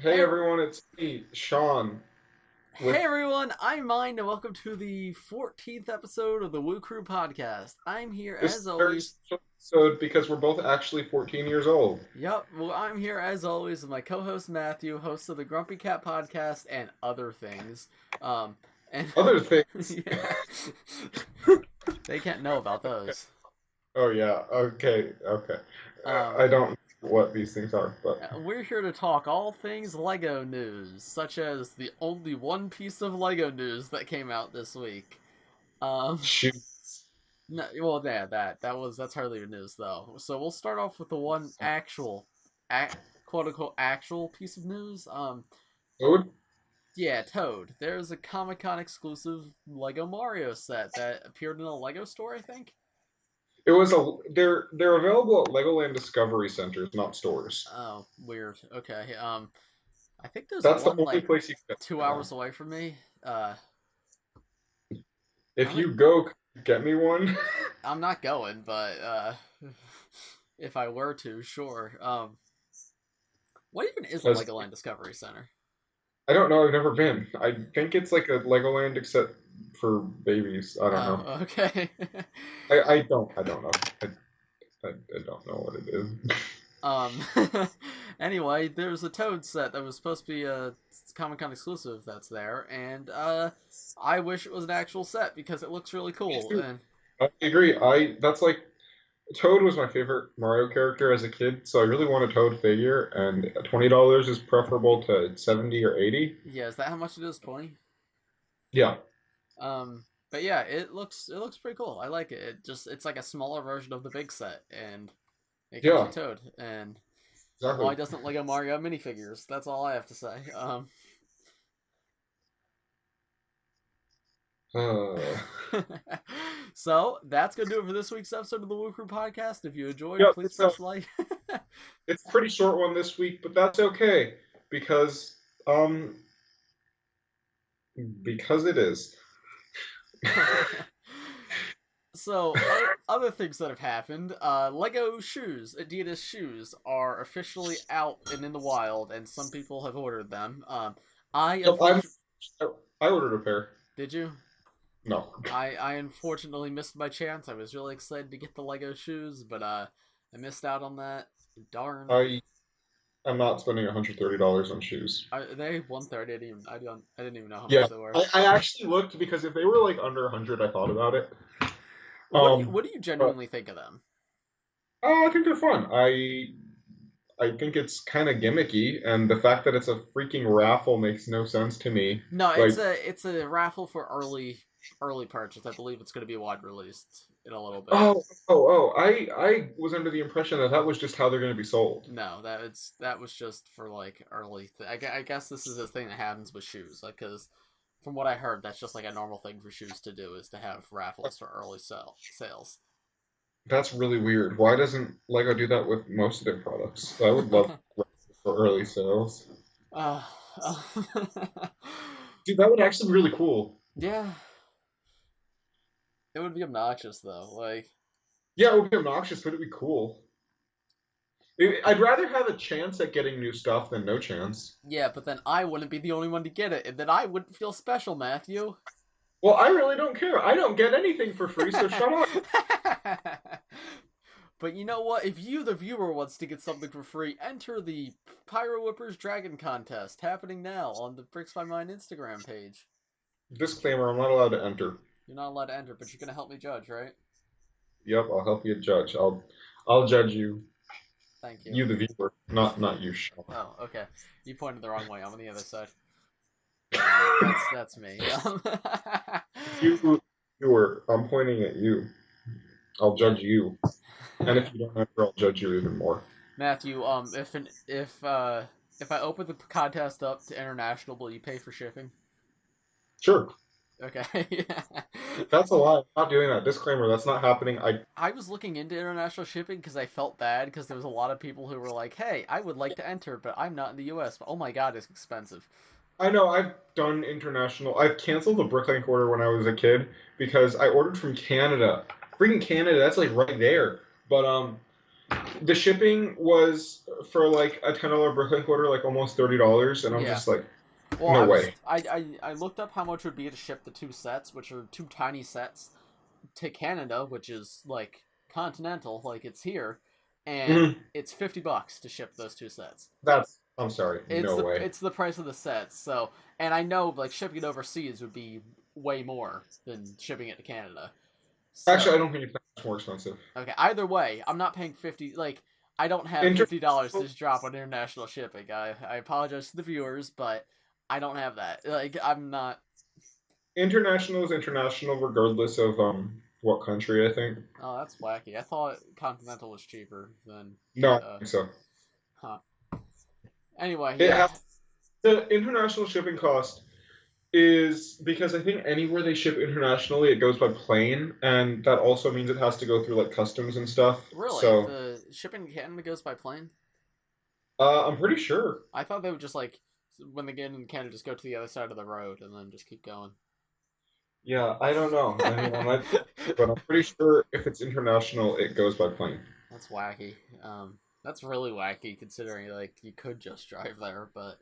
Hey Hey, everyone, it's me, Sean, hey with everyone, I'm Mind and welcome to the 14th episode of the Woo Crew podcast. I'm here as this very always. special episode because we're both actually 14 years old. Yep, well, I'm here as always with my co-host Matthew, host of the Grumpy Cat podcast and other things. Um, and Other things. yeah, they can't know about those. Oh yeah, okay. Um, I don't know what these things are, but we're here to talk all things Lego news, such as the only one piece of Lego news that came out this week. Um, shoot. No, well, yeah, that's hardly even news though. So we'll start off with the one actual, quote unquote actual piece of news. Food? Yeah, Toad. There's a Comic Con exclusive Lego Mario set that appeared in a Lego store, I think. They're available at Legoland Discovery Centers, not stores. Oh, weird. Okay. I think there's That's the one only like place you can two get them. hours away from me. Uh, If I'm you go, get me one. I'm not going, but if I were to, sure. What even is a Because Legoland Discovery Center? I don't know, I've never been. I think it's like a Legoland except for babies. I don't know. Oh, okay. I don't know. I, I don't know what it is. Um. Anyway, there's a Toad set that was supposed to be a Comic Con exclusive that's there, and I wish it was an actual set because it looks really Me cool. too. And I agree. I that's like Toad was my favorite Mario character as a kid, so I really want a Toad figure, and $20 is preferable to 70 or 80. yeah, is that how much it is? 20. Yeah, But yeah, it looks pretty cool. I like it. It's like a smaller version of the big set, and it comes yeah, with Toad. And exactly. why doesn't Lego Mario have minifigures? That's all I have to say. Uh, So that's gonna do it for this week's episode of the Woo Crew podcast. If you enjoyed, yeah, please press like. it's a pretty short one this week, but that's okay because um because it is. So other things that have happened, Lego shoes, Adidas shoes, are officially out and in the wild, and some people have ordered them. I Yep, unfortunately I ordered a pair. did you? No, I unfortunately missed my chance. I was really excited to get the Lego shoes, but I missed out on that. Darn. I am not spending $130 on shoes. Are they 130? I didn't even know how Yeah, much they were. I actually looked because if they were like under 100, I thought about it. What do you But genuinely think of them? I think they're fun. I think it's kind of gimmicky, and the fact that it's a freaking raffle makes no sense to me. No, Like, it's a raffle for early purchase. I believe it's going to be wide released in a little bit. I was under the impression that that was just how they're going to be sold. No, that was just for like early. I guess this is a thing that happens with shoes, like because from what I heard, that's just like a normal thing for shoes to do is to have raffles for early sales. That's really weird. Why doesn't Lego do that with most of their products? I would love for early sales. uh, Dude, that would actually be really cool. yeah, it would be obnoxious though. Like, Yeah, it would be obnoxious, but it'd be cool. I'd rather have a chance at getting new stuff than no chance. yeah, but then I wouldn't be the only one to get it, and then I wouldn't feel special, Matthew. Well, I really don't care. I don't get anything for free, so shut up. But you know what? If you, the viewer, wants to get something for free, enter the Pyro Whippers Dragon Contest happening now on the Bricks by Mine Instagram page. Disclaimer, I'm not allowed to enter. You're not allowed to enter, but you're gonna help me judge, right? Yep, I'll help you judge. I'll judge you, Thank you. you the viewer, not you, Sean. Oh, okay. You pointed the wrong way. I'm on the other side. That's me. You viewer, I'm pointing at you. I'll Yeah. judge you. And if you don't enter, I'll judge you even more. Matthew, if I open the contest up to international, will you pay for shipping? Sure. Okay. That's a lie. I'm not doing that. Disclaimer, that's not happening. I was looking into international shipping because I felt bad because there was a lot of people who were like, "Hey, I would like to enter, but I'm not in the U.S." But oh my God, it's expensive. I know I've done international. I've canceled the Bricklink order when I was a kid because I ordered from Canada. Freaking Canada, that's like right there. But the shipping was for like a $10 Brooklyn quarter, like almost $30, and I'm Yeah. just like, Well, no way. I looked up how much it would be to ship the two sets, which are two tiny sets, to Canada, which is like continental, like it's here, and Mhm. it's $50 to ship those two sets. I'm sorry, no way. It's the price of the sets. So, and I know like shipping it overseas would be way more than shipping it to Canada. Actually, I So, don't think it's that much more expensive. okay, either way, I'm not paying 50. Like, I don't have $50 to International, just drop on international shipping. I apologize to the viewers, but I don't have that. Like, I'm not. international is international regardless of what country, I think. Oh, that's wacky. I thought Continental was cheaper than. No, I don't Uh, think so. huh. Anyway, It yeah. has the international shipping cost is because I think anywhere they ship internationally, it goes by plane, and that also means it has to go through like customs and stuff. Really, So, the shipping in Canada goes by plane. I'm pretty sure. I thought they would just like when they get in Canada, just go to the other side of the road and then just keep going. Yeah, I don't know. I mean, I might, but I'm pretty sure if it's international, it goes by plane. That's wacky. That's really wacky considering like you could just drive there, but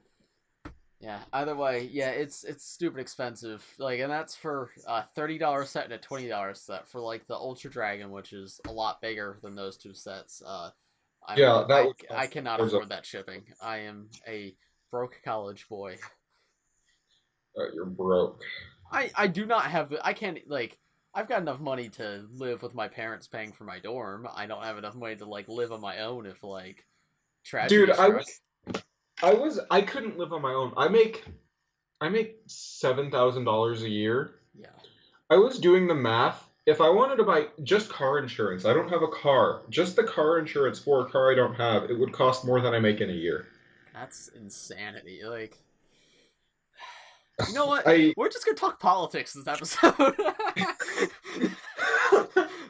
yeah. Either way, yeah, it's stupid expensive. Like, and that's for a $30 set and a $20 set for like the Ultra Dragon, which is a lot bigger than those two sets. Yeah, that would I cost cannot upwards of afford that shipping. I am a broke college boy. you're broke. I do not have the I can't like I've got enough money to live with my parents paying for my dorm. I don't have enough money to like live on my own if like Dude, tragedy struck. I couldn't live on my own. I make $7,000 a year. Yeah. I was doing the math. If I wanted to buy just car insurance, I don't have a car. Just the car insurance for a car I don't have, it would cost more than I make in a year. That's insanity. Like, you know what? I We're just gonna talk politics this episode.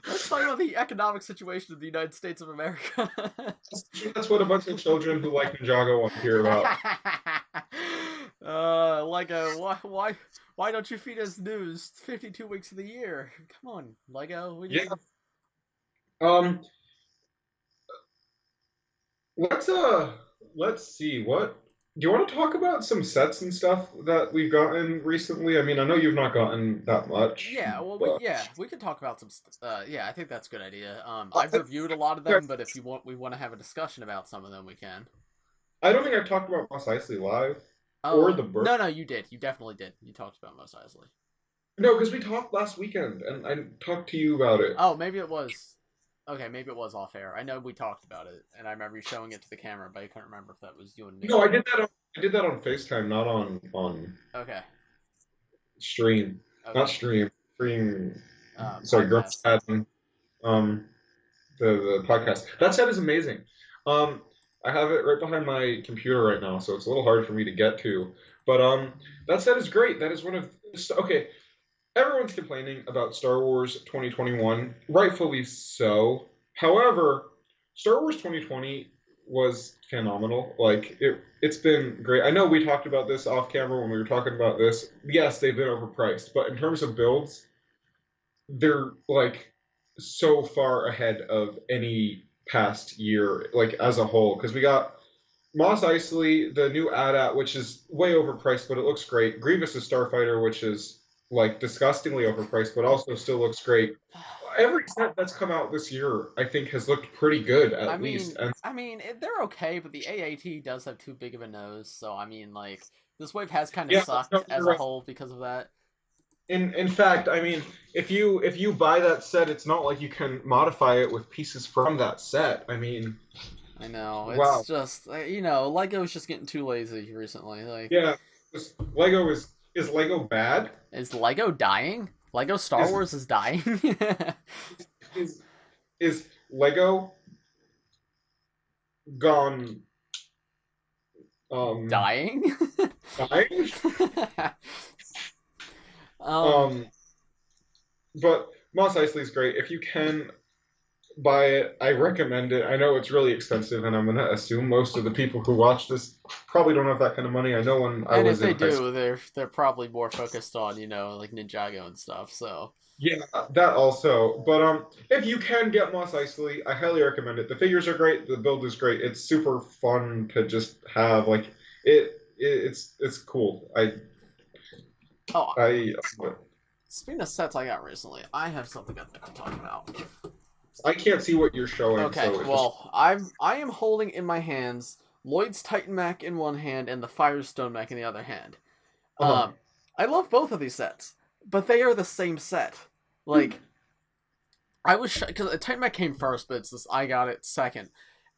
Let's talk about the economic situation of the United States of America. that's what a bunch of children who like Ninjago want to hear about. Lego, why don't you feed us news 52 weeks of the year? Come on, Lego. We Yeah. need. Um. Let's let's see. What do you want to talk about some sets and stuff that we've gotten recently? I mean, I know you've not gotten that much, Yeah, well, but we could talk about some. Yeah, I think that's a good idea. I've I, reviewed a lot of them, but if we want to have a discussion about some of them, we can. I don't think I've talked about Moss Eisley live or Oh the bird. no, no, you did. You definitely did. You talked about Most Eisley. No, because we talked last weekend and I talked to you about it. Oh, maybe it was. Okay, maybe it was off air. I know we talked about it, and I remember you showing it to the camera, but I couldn't remember if that was you and me. No, I did that on FaceTime, not on Okay. stream. Not Okay. stream. Stream. Sorry, Grump's Podcast. Adam. Um, the podcast. That set is amazing. Um, I have it right behind my computer right now, so it's a little hard for me to get to. But that set is great. That is one of okay. Everyone's complaining about Star Wars 2021, rightfully so. However, Star Wars 2020 was phenomenal. Like it's been great. I know we talked about this off camera when we were talking about this. Yes, they've been overpriced, but in terms of builds, they're like so far ahead of any past year, like as a whole. Because we got Moss Eisley, the new AT-AT, which is way overpriced, but it looks great. Grievous' Starfighter, which is like disgustingly overpriced, but also still looks great. Every set that's come out this year, I think, has looked pretty good I at least. mean, And they're okay, but the AAT does have too big of a nose, so I mean, like this wave has kind of yeah, sucked no, as you're a right. whole because of that. In fact, I mean, if you buy that set, it's not like you can modify it with pieces from that set. I mean, I know it's wow. just Lego's just getting too lazy recently. Like, Yeah, Lego is Lego bad? is Lego dying? Lego Star Is Wars is dying. is is Lego gone um Dying? dying? um, Um, but Moss Eisley is great. If you can buy it. I recommend it. I know it's really expensive, and I'm gonna assume most of the people who watch this probably don't have that kind of money. I know when I And if was they in high do, school. they're probably more focused on like Ninjago and stuff. So Yeah, that also. But if you can get Moss Eisley, I highly recommend it. The figures are great. The build is great. It's super fun to just have. Like it's cool. oh, I speaking of sets I got recently, I have something I'd like to talk about. I can't see what you're showing, Okay, so it's just well, I am holding in my hands Lloyd's Titan Mech in one hand and the Firestone Mech in the other hand. uh Um, I love both of these sets, but they are the same set. Like I was because Titan Mech came first, but it's this I got it second,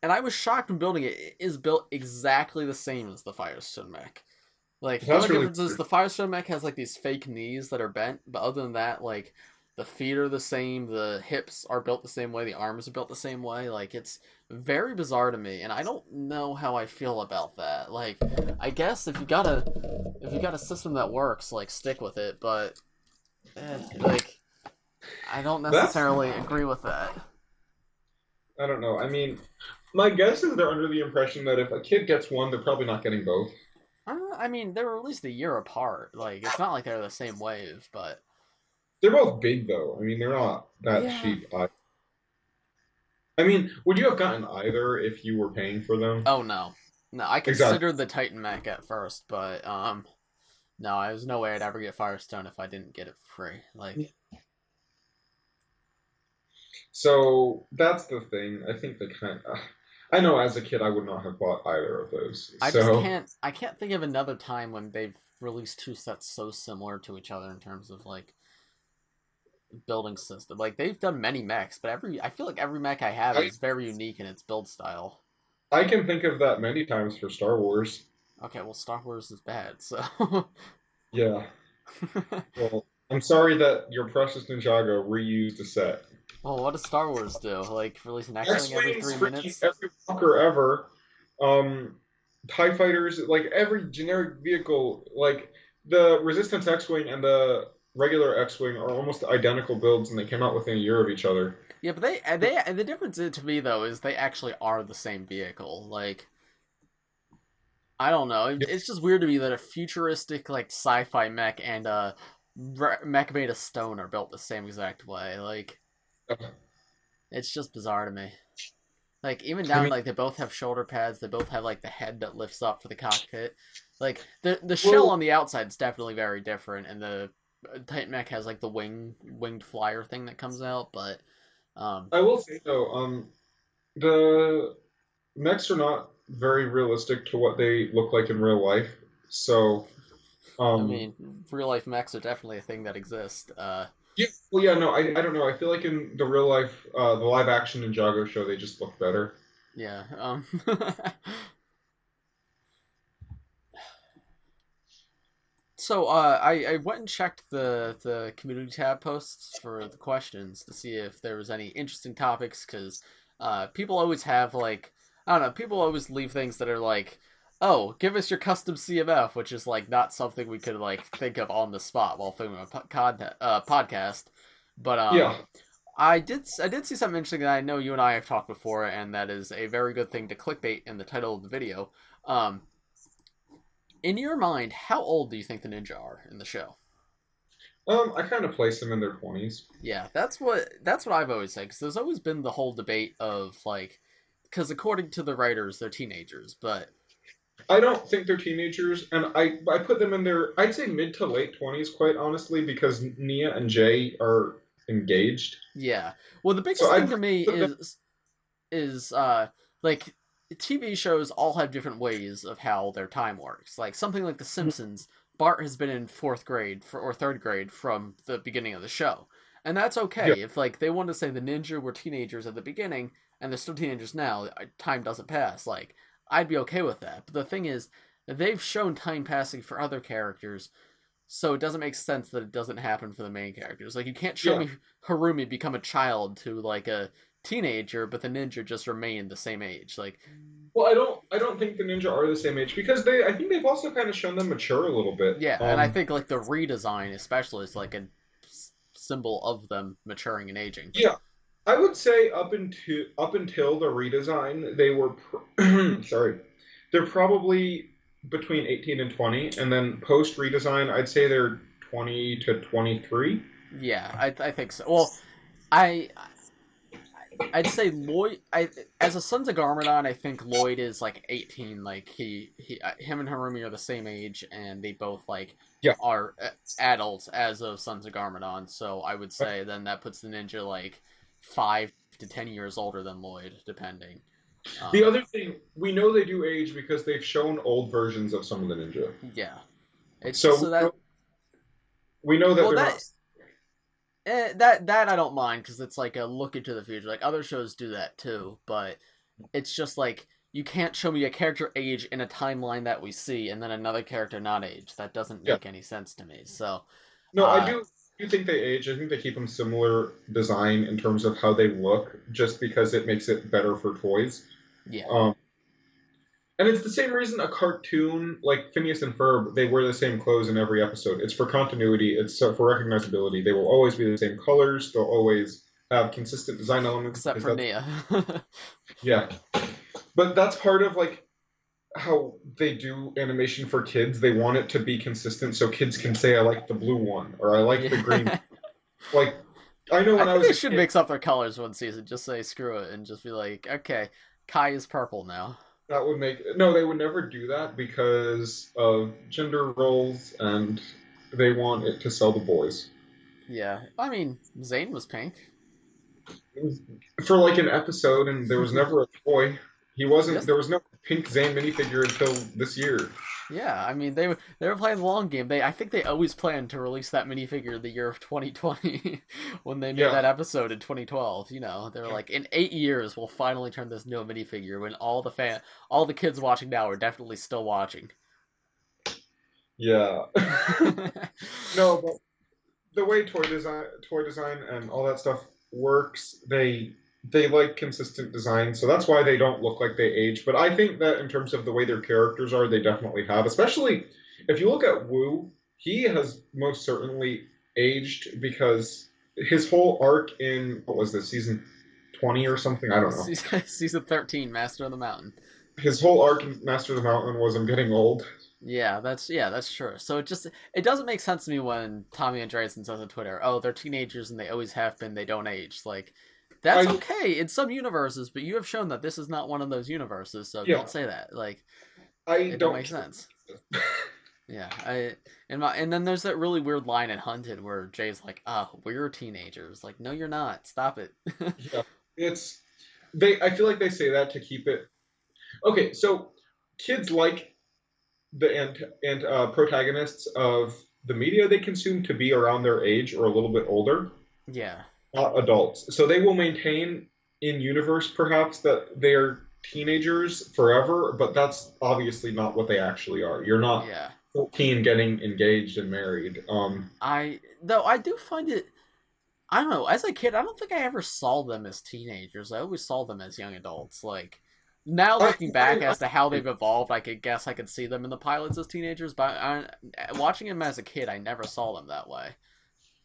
and I was shocked when building it. It is built exactly the same as the Firestone Mech. Like the that's only really difference is weird. the Firestone Mech has like these fake knees that are bent, but other than that, like the feet are the same, the hips are built the same way, the arms are built the same way. Like it's very bizarre to me, and I don't know how I feel about that. Like I guess if you got a system that works, like stick with it, but like I don't That's necessarily agree with that. I don't know. I mean, my guess is they're under the impression that if a kid gets one, they're probably not getting both. I mean, they were at least a year apart. Like it's not like they're the same wave, but They're both big though. I mean, they're not that yeah. cheap. I mean, would you have gotten either if you were paying for them? Oh no, no. I Exactly. considered the Titan mech at first, but no, there's no way I'd ever get Firestone if I didn't get it for free. Like So that's the thing. I think they kind of. I know as a kid I would not have bought either of those. So I can't think of another time when they've released two sets so similar to each other in terms of like building system. Like they've done many mechs, but I feel like every mech I have I is very unique in its build style. I can think of that many times for Star Wars. Okay, well Star Wars is bad, so Yeah. Well, I'm sorry that your precious Ninjago reused a set. well, what does Star Wars do? Like release an X-wing every X-wings, three freaking minutes? every walker ever. Um, TIE fighters, like every generic vehicle, like the Resistance X-wing and the regular X-wing are almost identical builds, and they came out within a year of each other. Yeah, but the difference to me though is they actually are the same vehicle. Like I don't know, it's just weird to me that a futuristic like sci-fi mech and a mech made of stone are built the same exact way. Like it's just bizarre to me. Like even I down mean, like they both have shoulder pads. They both have like the head that lifts up for the cockpit. Like the shell well, on the outside is definitely very different, and the Titan mech has like the winged flyer thing that comes out. But um, I will say though, the mechs are not very realistic to what they look like in real life. So, I um, mean, real life mechs are definitely a thing that exists. yeah, well, yeah, no, I don't know. I feel like in the real life, the live action Ninjago show, they just look better. Yeah. So I went and checked the community tab posts for the questions to see if there was any interesting topics because people always have like I don't know people always leave things that are like oh give us your custom CMF which is like not something we could like think of on the spot while filming a podcast but Yeah. I did see something interesting that I know you and I have talked before and that is a very good thing to clickbait in the title of the video. Um, in your mind, how old do you think the ninja are in the show? I kind of place them in their 20s. Yeah, that's what I've always said. Because there's always been the whole debate of like, because according to the writers, they're teenagers, but I don't think they're teenagers, and I put them in their I'd say mid to late 20s, quite honestly, because Nia and Jay are engaged. yeah. Well, the So biggest I'd thing to me put them. is like TV shows all have different ways of how their time works. Like something like The Simpsons, Bart has been in fourth grade or third grade from the beginning of the show, and that's Yeah, okay. If like they want to say the ninja were teenagers at the beginning and they're still teenagers now, time doesn't pass. Like I'd be okay with that. But the thing is, they've shown time passing for other characters, so it doesn't make sense that it doesn't happen for the main characters. Like you can't show yeah. me Harumi become a child to like a teenager, but the ninja just remain the same age. Like, Well, I don't think the ninja are the same age because I think they've also kind of shown them mature a little bit. yeah, and I think like the redesign, especially, is like a symbol of them maturing and aging. Yeah. I would say up until the redesign, they were sorry, they're probably between 18 and 20, and then post redesign, I'd say they're 20 to 23. Yeah, I think so. Well, I I'd say Lloyd. I as a Sons of Garmadon, I think Lloyd is like 18. Like him and Harumi are the same age, and they both like Yeah. are adults as of Sons of Garmadon. So I would say then that puts the ninja like 5 to 10 years older than Lloyd, depending. The Um, other thing, we know they do age because they've shown old versions of some of the ninja. yeah, it's So so that we know that well they're that not. that I don't mind because it's like a look into the future. Like other shows do that too, but it's just like you can't show me a character age in a timeline that we see and then another character not age. That doesn't Yeah. make any sense to me. So, No, I uh, do think they age. I think they keep them similar design in terms of how they look, just because it makes it better for toys. yeah, Um, and it's the same reason a cartoon like Phineas and Ferb, they wear the same clothes in every episode. It's for continuity. It's for recognizability. They will always be the same colors. They'll always have consistent design elements except because for that's Nia. yeah. But that's part of like how they do animation for kids. They want it to be consistent so kids can Yeah, say I like the blue one or I like the green. yeah. Like I know I when I think was they a should kid, mix up their colors one season. Just say screw it and just be like, okay, Kai is purple now. that would make no, they would never do that because of gender roles and they want it to sell the boys. Yeah, I mean Zane was pink. It was for like an episode and there was never a toy. He wasn't Yes, there was no pink Zane minifigure until this year. yeah, I mean they were playing the long game. I think they always planned to release that minifigure the year of 2020 when they made Yeah. that episode in 2012. You know, they were like, in 8 years we'll finally turn this into a minifigure. When all the kids watching now are definitely still watching. Yeah. No, but the way toy design and all that stuff works, they like consistent design, so that's why they don't look like they age. But I think that in terms of the way their characters are, they definitely have. Especially if you look at Wu, he has most certainly aged because his whole arc in what was this season 20 or something? I don't know. Season 13, Master of the Mountain. His whole arc in Master of the Mountain was I'm getting old. Yeah, that's true. So it doesn't make sense to me when Tommy Andreessen says on Twitter, "Oh, they're teenagers and they always have been. They don't age." Like, that's I okay in some universes, but you have shown that this is not one of those universes. So yeah, don't say that. Like, I it don't don't. make sense. Yeah, and then there's that really weird line in Hunted where Jay's like, "Ah, we're teenagers." Like, no, you're not. Stop it. Yeah, it's they. I feel like they say that to keep it okay. So kids like the protagonists of the media they consume to be around their age or a little bit older, Yeah, not adults. So they will maintain in universe perhaps that they are teenagers forever, but that's obviously not what they actually are. You're not yeah. 14 getting engaged and married. I do find it. I don't know. As a kid, I don't think I ever saw them as teenagers. I always saw them as young adults. Like now, I, looking back I as to how they've evolved, I could guess I could see them in the pilots as teenagers. But watching them as a kid, I never saw them that way.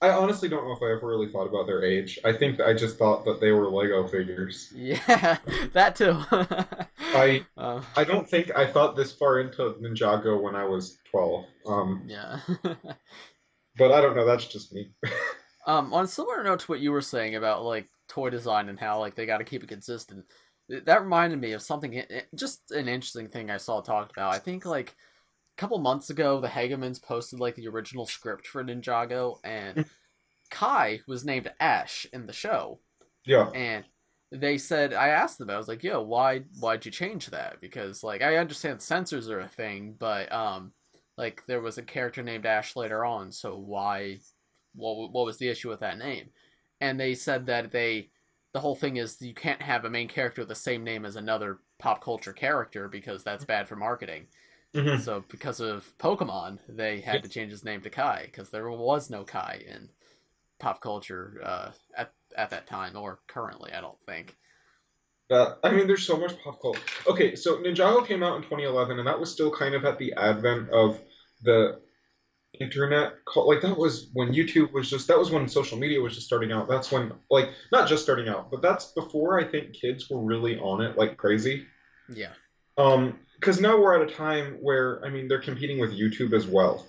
I honestly don't know if I ever really thought about their age. I think that I just thought that they were Lego figures. Yeah, that too. I uh, I don't think I thought this far into Ninjago when I was 12. yeah. But I don't know. That's just me. On a similar note to what you were saying about like toy design and how like they got to keep it consistent, that reminded me of something. Just an interesting thing I saw talked about. I think like couple months ago, the Hagemans posted like the original script for Ninjago, and Kai was named Ash in the show. Yeah. And they said, I asked them, I was like, "Yo, why'd you change that?" Because like I understand censors are a thing, but like there was a character named Ash later on, so why? What was the issue with that name? And they said that the whole thing is you can't have a main character with the same name as another pop culture character because that's bad for marketing. Hmm. So because of Pokemon, they had to change his name to Kai because there was no Kai in pop culture at that time or currently. I don't think. I mean, there's so much pop culture. Okay, so Ninjago came out in 2011, and that was still kind of at the advent of the internet like that was when YouTube was just that was when social media was just starting out. That's when like not just starting out, but that's before I think kids were really on it like crazy. Yeah. Because now we're at a time where I mean they're competing with YouTube as well,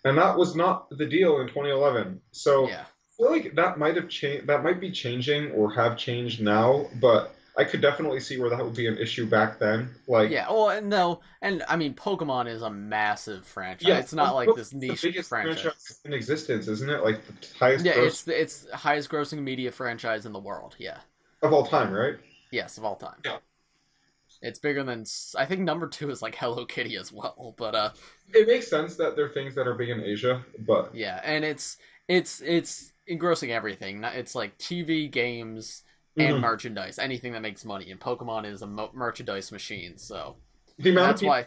and that was not the deal in 2011. So Yeah. I feel like that might have changed. That might be changing or have changed now, but I could definitely see where that would be an issue back then. Like, Yeah. Well, no, and I mean, Pokemon is a massive franchise. yeah, It's not like this the niche biggest franchise. franchise in existence, isn't it? Like the highest Yeah, gross it's highest grossing media franchise in the world. Yeah. of all time, right? Yes, of all time. Yeah. It's bigger than I think number two is like Hello Kitty as well. But It makes sense that there are things that are big in Asia, but yeah, and it's engrossing everything. It's like TV, games, and mhm. merchandise. Anything that makes money. And Pokemon is a merchandise machine. So, The and amount of that's people why.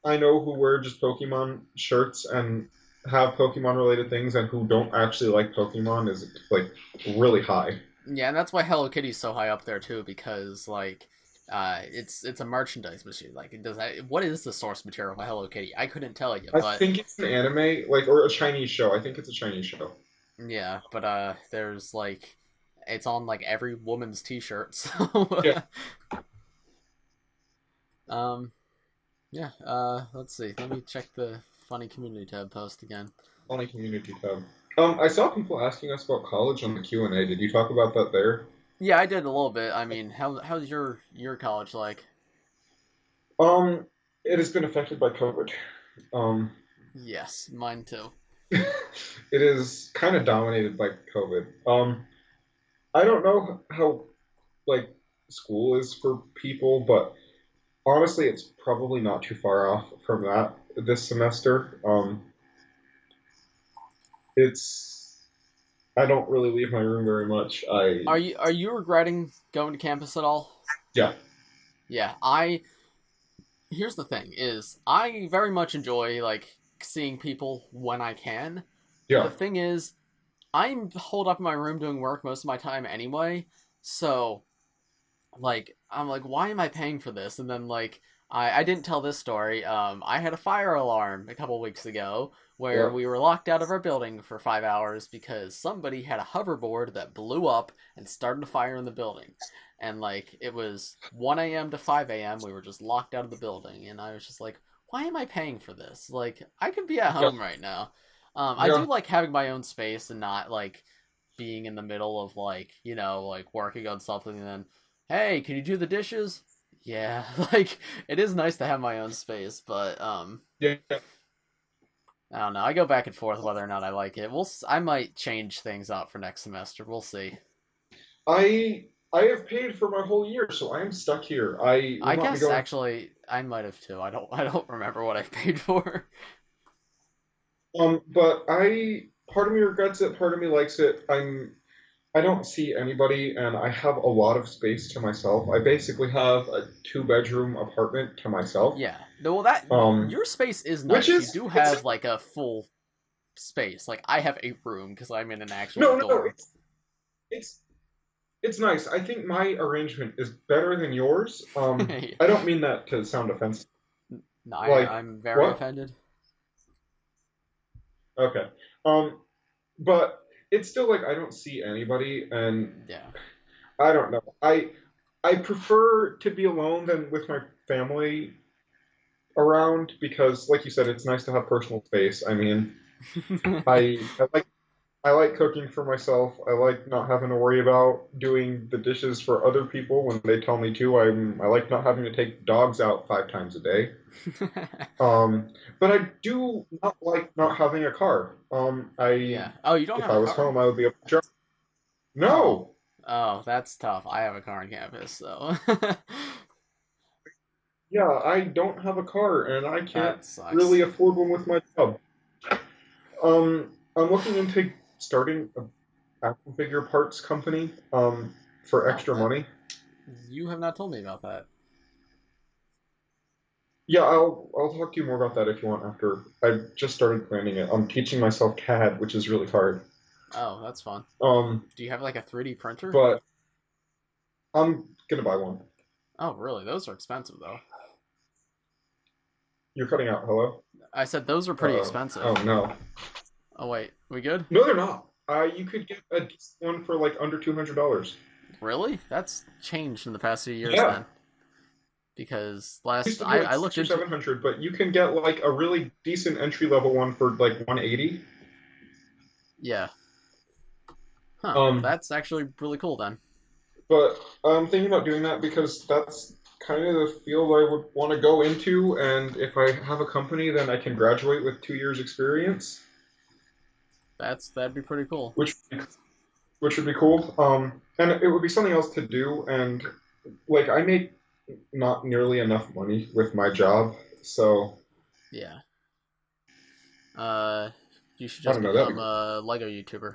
I know who wear just Pokemon shirts and have Pokemon related things and who don't actually like Pokemon is like really high. Yeah, and that's why Hello Kitty's so high up there too, because like it's a merchandise machine. Like it does that, what is the source material of Hello Kitty? I couldn't tell you, I but think it's an anime, like or a Chinese show. I think it's a Chinese show. yeah, but there's like it's on like every woman's t-shirt. So Yeah, um yeah, let's see. Let me check the funny community tab post again. only community tab. I saw people asking us about college on the Q&A. Did you talk about that there? Yeah, I did a little bit. I mean, how's your college like? Um, it has been affected by COVID. Um, Yes, mine too. it is kind of dominated by COVID. I don't know how like school is for people, but honestly, it's probably not too far off from that this semester. It's I don't really leave my room very much. Are you regretting going to campus at all? Yeah, Yeah, I here's the thing is I very much enjoy like seeing people when I can. But yeah, the thing is, I'm holed up in my room doing work most of my time anyway. So like I'm like, why am I paying for this? And then like I didn't tell this story. I had a fire alarm a couple weeks ago where yeah, we were locked out of our building for 5 hours because somebody had a hoverboard that blew up and started a fire in the building. And like it was 1 a.m. to 5 a.m. We were just locked out of the building, and I was just like, why am I paying for this? Like I could be at yeah, home right now. I do yeah, like having my own space and not like being in the middle of like like working on something and then hey, can you do the dishes? Yeah, like it is nice to have my own space, but yeah. I don't know. I go back and forth whether or not I like it. I might change things up for next semester. We'll see. I have paid for my whole year, so I am stuck here. I will I not be guess going. actually I might have too. I don't remember what I paid for. But part of me regrets it, part of me likes it. I don't see anybody, and I have a lot of space to myself. I basically have a two-bedroom apartment to myself. Yeah. Well, that Um, your space is which nice. You is do it's have like a full space. Like I have a room because I'm in an actual no, dorm. it's it's nice. I think my arrangement is better than yours. No, I don't mean that to sound offensive. Like I'm very what? offended. Okay. Um, but it's still like I don't see anybody, and Yeah. I don't know. I prefer to be alone than with my family around because, like you said, it's nice to have personal space. I mean, I like cooking for myself. I like not having to worry about doing the dishes for other people when they tell me to. I like not having to take dogs out 5 times a day. But I do not like not having a car. Yeah. Oh, you don't If have I a was car? home, I would be able to drive. Oh. No, Oh, that's tough. I have a car on campus, so yeah, I don't have a car, and I can't that really sucks. afford one with my job. I'm looking into starting a action figure parts company, for Oh, extra that money. you have not told me about that. Yeah, I'll talk to you more about that if you want after. I just started planning it. I'm teaching myself CAD, which is really hard. Oh, that's fun. Um, Do you have like a 3D printer? but I'm gonna buy one. Oh, really? Those are expensive though. You're cutting out. Hello? I said those are pretty expensive. Oh no. Oh wait, we good? No, they're not. You could get a decent one for like under $200. Really? That's changed in the past few years Yeah. then. Because It used last to be like I looked six or into 700, but you can get like a really decent entry level one for like 180. yeah. Huh. Um, That's actually really cool then. but I'm thinking about doing that because that's kind of the field I would want to go into, and if I have a company, then I can graduate with 2 years experience, That'd be pretty cool. which which would be cool. And it would be something else to do, and like I make not nearly enough money with my job, so Yeah. You should I just don't know. That'd be become cool. a Lego YouTuber.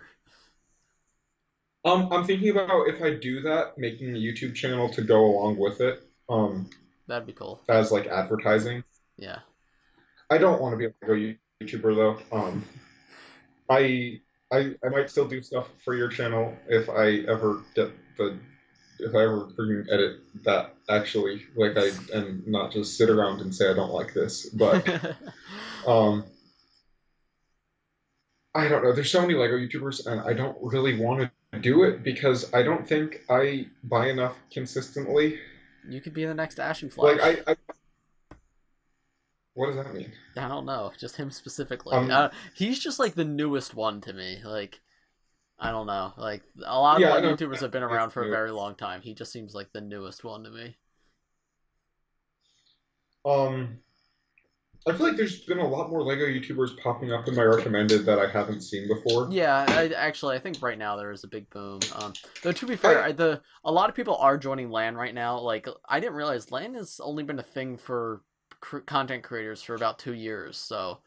I'm thinking about if I do that, making a YouTube channel to go along with it, That'd be cool. as like advertising. Yeah. I don't want to be a Lego YouTuber though. I I might still do stuff for your channel if I ever get the if I ever freaking edit that actually, like I and not just sit around and say I don't like this. But um, I don't know. There's so many Lego YouTubers, and I don't really want to do it because I don't think I buy enough consistently. You could be the next Ashen Like Flash. what does that mean? I don't know, just him specifically. Um, He's just like the newest one to me. Like I don't know. Like a lot of the yeah, Lego no, YouTubers have been it's around for a new. very long time. He just seems like the newest one to me. Um, I feel like there's been a lot more Lego YouTubers popping up in my recommended that I haven't seen before. Yeah, I think right now there is a big boom. Though to be fair, I a lot of people are joining LAN right now. Like I didn't realize LAN has only been a thing for content creators for about 2 years, so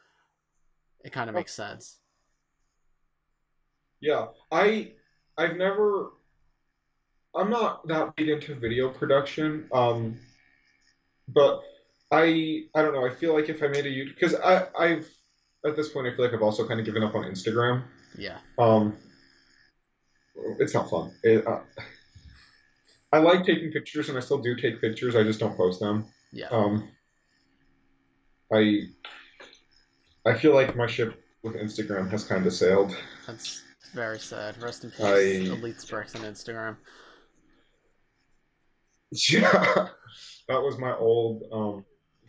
it kind of makes sense. yeah, I've never I'm not that big into video production. But I don't know. I feel like if I made a YouTube because I've at this point I feel like I've also kind of given up on Instagram. Yeah, Um, it's not fun. I like taking pictures and I still do take pictures. I just don't post them. yeah, Um, I I feel like my ship with Instagram has kind of sailed. that's very sad. Rest in peace, I Elite Sprix on Instagram. yeah, that was my old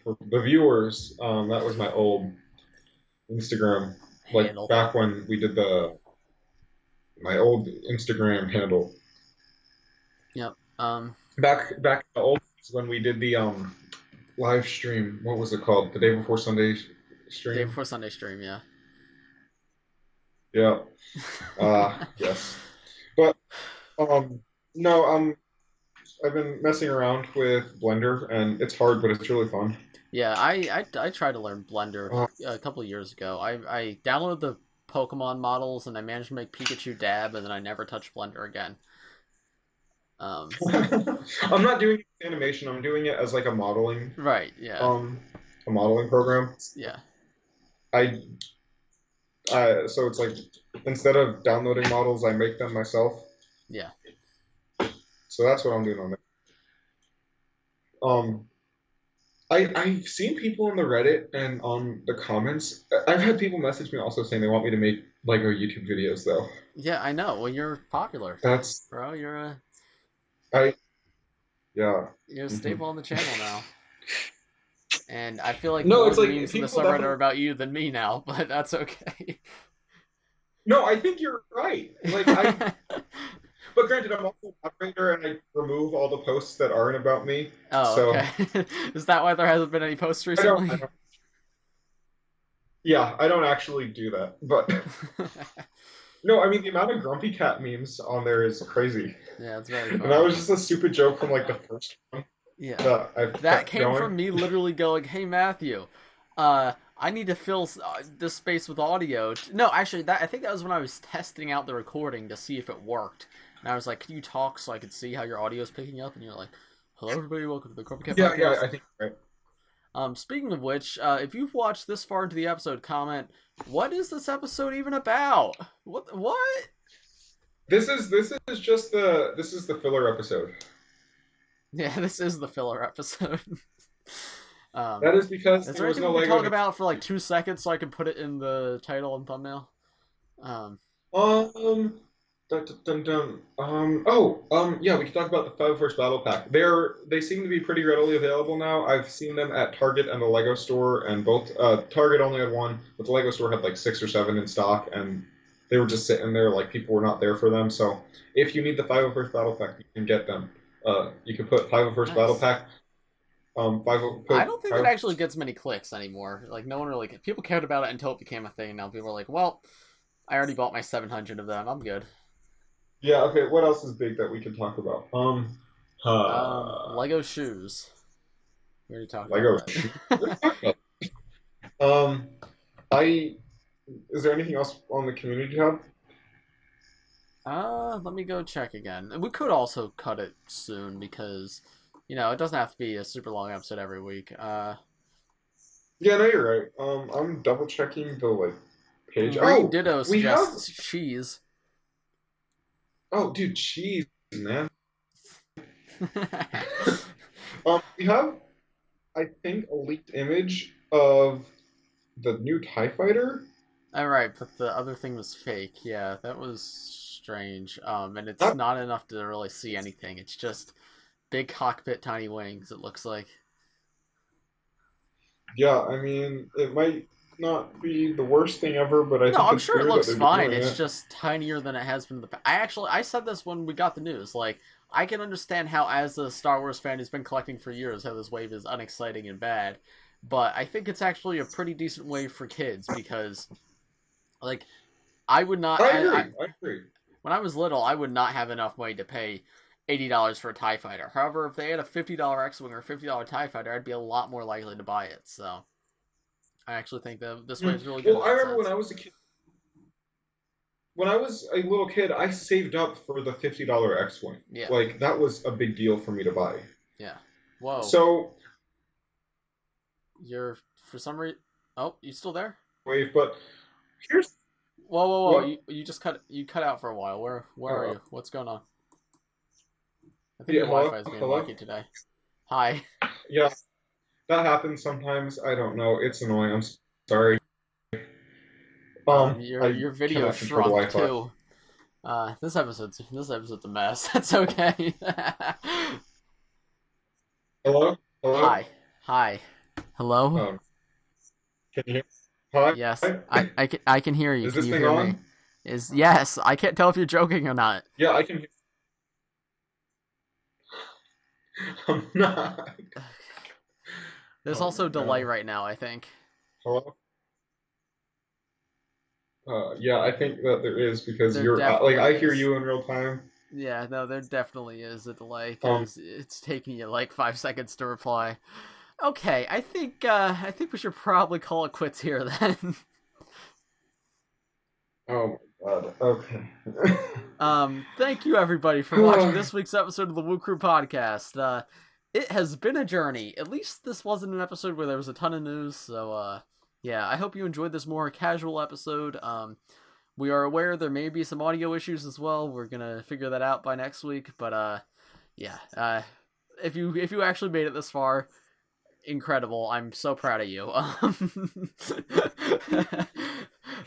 for the viewers. That was my old Instagram, like Handle. back when we did the my old Instagram handle. Yep. Back in the old days when we did the live stream. What was it called? The day before Sunday Day stream. before Sunday stream. Yeah. Yeah. Yes. But no, I've been messing around with Blender and it's hard, but it's really fun. Yeah, I tried to learn Blender Uh, a couple of years ago. I downloaded the Pokemon models and I managed to make Pikachu dab, and then I never touched Blender again. Um, I'm not doing it as animation. I'm doing it as like right, yeah, um a modeling program. yeah, I so it's like instead of downloading models, I make them myself. yeah, So that's what I'm doing on it. Um, I've seen people on the Reddit and on the comments. I've had people message me also saying they want me to make Lego YouTube videos though. yeah. I know. Well, you're popular, That's bro. I yeah. You're a Hmm. staple on the channel now, and I feel like No, more it's of the like memes in the people subreddit are definitely. about you than me now, but that's okay. No, I think you're right. But granted, I'm also a moderator and I remove all the posts that aren't about me. Oh, So okay. Is that why there hasn't been any posts I recently? don't yeah, I don't actually do that. But no, I mean the amount of Grumpy Cat memes on there is crazy. Yeah, it's very And that funny. was just a stupid joke from like the first one Yeah. that I've That kept came going. from me literally going, "Hey Matthew, I need to fill this space with audio." No, actually, that I think that was when I was testing out the recording to see if it worked, and I was like, "Can you talk so I could see how your audio is picking up?" And you're like, "Hello, everybody, welcome to the Copycat Yeah, Podcast." I think right. Speaking of which, if you've watched this far into the episode, comment, "What is this episode even about? What? What?" This is just the filler episode. Yeah, this is the filler episode. Um, That is because is there there was anything no we could Lego. talk about for like 2 seconds so I can put it in the title and thumbnail? Um, Um, dun, dun, dun, dun. Yeah, we can talk about the 501st Battle Pack. They seem to be pretty readily available now. I've seen them at Target and the Lego store, and both Target only had one, but the Lego store had like 6 or 7 in stock, and they were just sitting there like people were not there for them. So if you need the 501st Battle Pack, you can get them. You can put 501st Battle nice. Pack. 50 I put don't think it 5. actually gets many clicks anymore. Like no one really people cared about it until it became a thing. Now people are like, well, I already bought my 700 of them. I'm good. Yeah. Okay. What else is big that we can talk about? Lego shoes. We already talked about Lego. that. Um, I Is there anything else on the community hub? Let me go check again. And we could also cut it soon because, it doesn't have to be a super long episode every week. Yeah, no, you're right. I'm double checking the like page. Green Ditto We have. suggests cheese. Oh, dude, cheese, man. We have, I think, a leaked image of the new Tie Fighter. All right, but the other thing was fake. Yeah, that was strange. And it's That, not enough to really see anything. It's just big cockpit, tiny wings. It looks like. yeah, I mean, it might not be the worst thing ever, but I No, think I'm it's sure it weird that looks they're fine. doing It's it. just tinier than it has been in the past. I said this when we got the news. Like, I can understand how, as a Star Wars fan who's been collecting for years, how this wave is unexciting and bad. But I think it's actually a pretty decent wave for kids because, like, I would not. I agree. I agree. When I was little, I would not have enough money to pay $80 for a Tie Fighter. However, if they had a $50 X-wing or a $50 Tie Fighter, I'd be a lot more likely to buy it. So I actually think that this Hmm. wave's really good in Well, I that remember when sense. I was a kid. When I was a little kid, I saved up for the $50 X-wing. Yeah, Like that was a big deal for me to buy. yeah. Whoa, So you're for some reason. Oh, you still there? wave, but here's Whoa, whoa, whoa! what. You just cut out for a while. Where are Uh, you? What's going on? I think yeah, your hello, Wi-Fi is being hello. wacky today. Hi. Yeah, that happens sometimes. I don't know. It's annoying. I'm sorry. I Your video cannot control the shrunk Wi-Fi. too. This episode's a mess. That's okay. Hello, hello. Hi. Hi. Hello? Um, can you hear? Hi. Yes. I can hear you. Is Can this you thing hear me? on? Yes. I can't tell if you're joking or not. Yeah, I can hear. I'm not. There's Oh also my delay god. right now, I think. Hello. Yeah, I think that there is because There you're like definitely I hear is. you in real time. Yeah, no, there definitely is a delay Um. because it's taking you like 5 seconds to reply. Okay, I think we should probably call it quits here then. Oh my god. Okay. Thank you everybody for watching this week's episode of the Woo Crew podcast. It has been a journey. At least this wasn't an episode where there was a ton of news. So, yeah, I hope you enjoyed this more casual episode. We are aware there may be some audio issues as well. We're gonna figure that out by next week. But, yeah, if you actually made it this far, incredible. I'm so proud of you. Can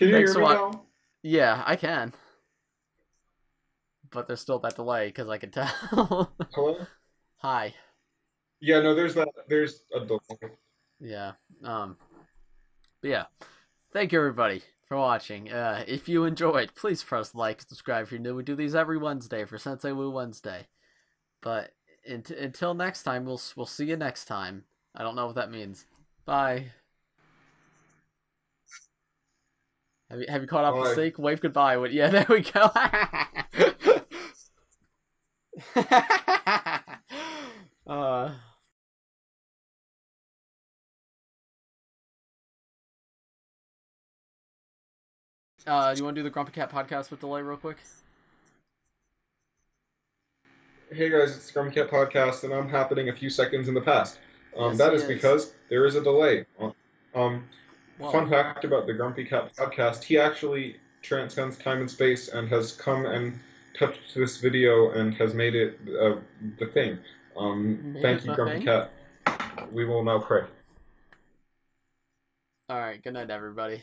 you Thanks hear for me watching. now? Yeah, I can. But there's still that delay because I can tell. Hello? Hi. Yeah, no, there's a delay. Yeah. But yeah. Thank you everybody for watching. If you enjoyed, please press like, subscribe if you're new. We do these every Wednesday for Sensei Woo Wednesday. But until next time, we'll see you next time. I don't know what that means. Bye. Have you caught up to Bye. sync? Wave goodbye. Yeah, there we go. uh do you want to do the Grumpy Cat podcast with delay real quick? Hey guys, it's the Scrum Cat Podcast, and I'm happening a few seconds in the past. Yes, That he is is. because there is a delay. Um, Whoa. Fun fact about the Grumpy Cat Podcast: he actually transcends time and space and has come and touched this video and has made it the thing. Made Thank it you, the Grumpy thing? Cat. We will now pray. All right, good night, everybody.